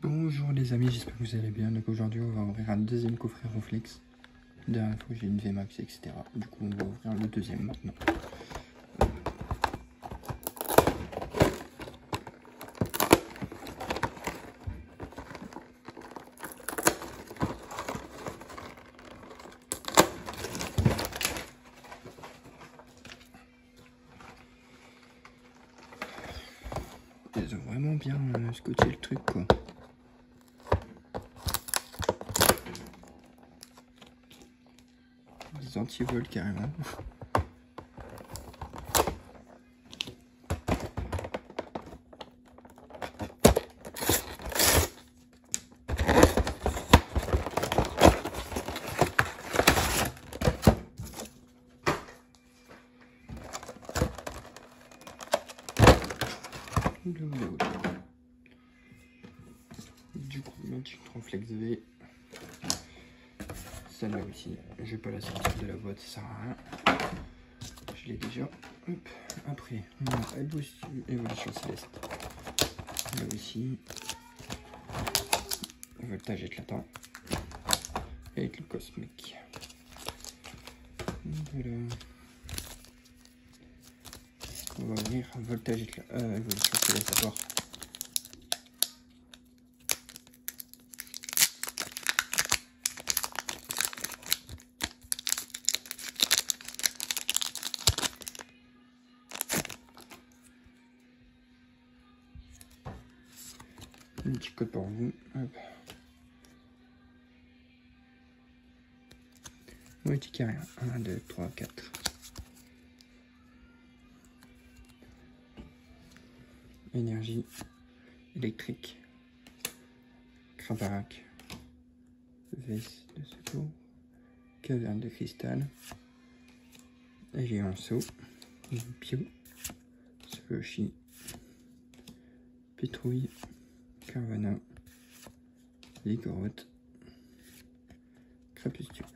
Bonjour les amis, j'espère que vous allez bien. Donc aujourd'hui on va ouvrir un deuxième coffret Ronflex. Dernière fois j'ai une VMAX etc. Du coup on va ouvrir le deuxième maintenant. Ils ont vraiment bien scotché le truc quoi. Des anti-vols carrément. Du coup, la petite Ronflex V. Celle-là aussi, je vais pas la sortir de la boîte, ça sert à rien. Je l'ai déjà. Hop. Après, on a Évolution Céleste. Là aussi. Voltage éclatant. Et le cosmique. Voilà. On va ouvrir voltage éclatant. Évolution Céleste d'abord. Un petit code pour vous. Hop. Oui, petit carré. 1, 2, 3, 4. Énergie électrique. Craparac. Veste de secours. Caverne de cristal. Géanceau. Pio. Slushy. Pétrouille. Carvana. Ligoroth. Crépuscule.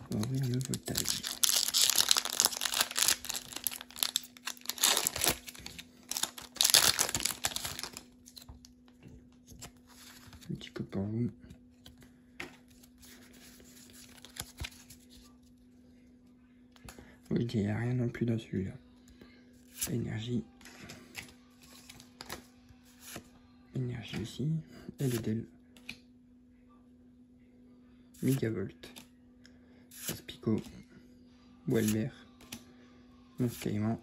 On va ouvrir le voltage. Un petit code pour vous. Oui, il n'y a rien non plus dans celui-là. Énergie. Énergie ici. LEDL. Megavolt. Aspico. Welmer. Monscaïman.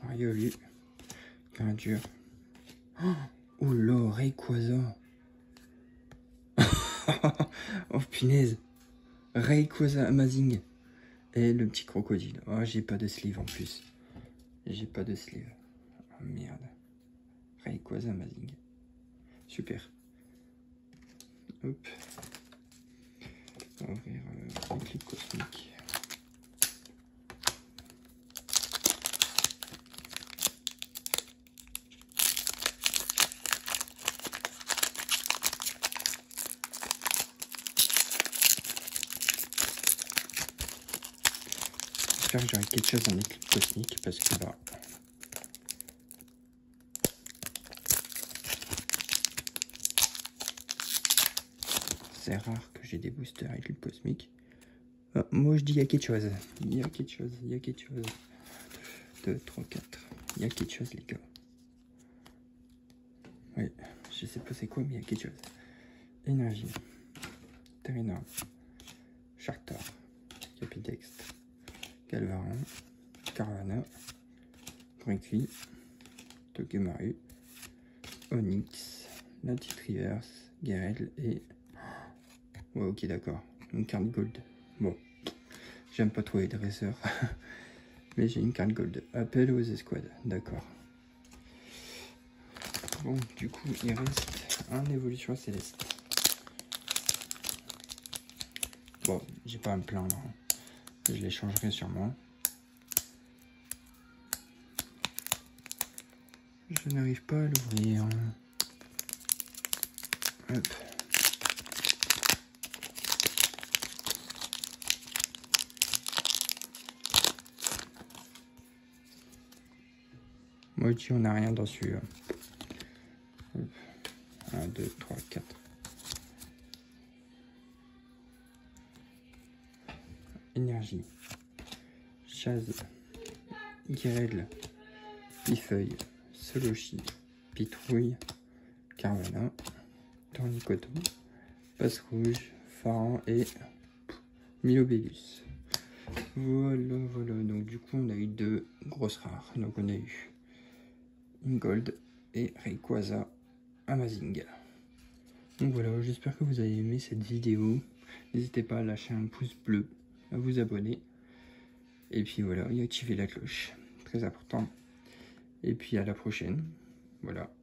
Riolu. Gradure. Oh là, Rayquaza. Oh punaise. Rayquaza Amazing. Et le petit crocodile. Oh, j'ai pas de sleeve en plus. J'ai pas de sleeve. Oh merde. Rayquaza Amazing. Super. Hop. On va ouvrir le clip cosmique. J'espère que j'aurai quelque chose en éclipse cosmique parce que là. C'est rare que j'ai des boosters avec le cosmique. Ah, moi je dis il y a quelque chose. Il y a quelque chose. Il y a quelque chose. 2, 3, 4. Il y a quelque chose les gars. Oui, je sais pas c'est quoi mais il y a quelque chose. Énergie. Terrinor. Charter. Capidex. Galvaran. Carvana. Grinkly. Togemaru. Onyx. Natitriverse. Garel et... Ouais, ok, d'accord. Une carte gold. Bon, j'aime pas trop les dresseurs. Mais j'ai une carte gold. Appel aux escouades. D'accord. Bon, du coup, il reste un évolution céleste. Bon, j'ai pas à me plaindre. Je les changerai sûrement. Je n'arrive pas à l'ouvrir. Hop. Moi, je dis, on n'a rien dans celui-là. 1, 2, 3, 4. Énergie. Chaz. Guirel. Pifeuille. Solochi. Pitrouille. Carvana. Tournicoton. Passe rouge. Pharaon et Milobellus. Voilà, voilà. Donc du coup, on a eu 2 grosses rares. Donc on a eu Ingold et Rayquaza Amazing. Donc voilà, j'espère que vous avez aimé cette vidéo. N'hésitez pas à lâcher un pouce bleu, à vous abonner. Et puis voilà, et activer la cloche. Très important. Et puis à la prochaine. Voilà.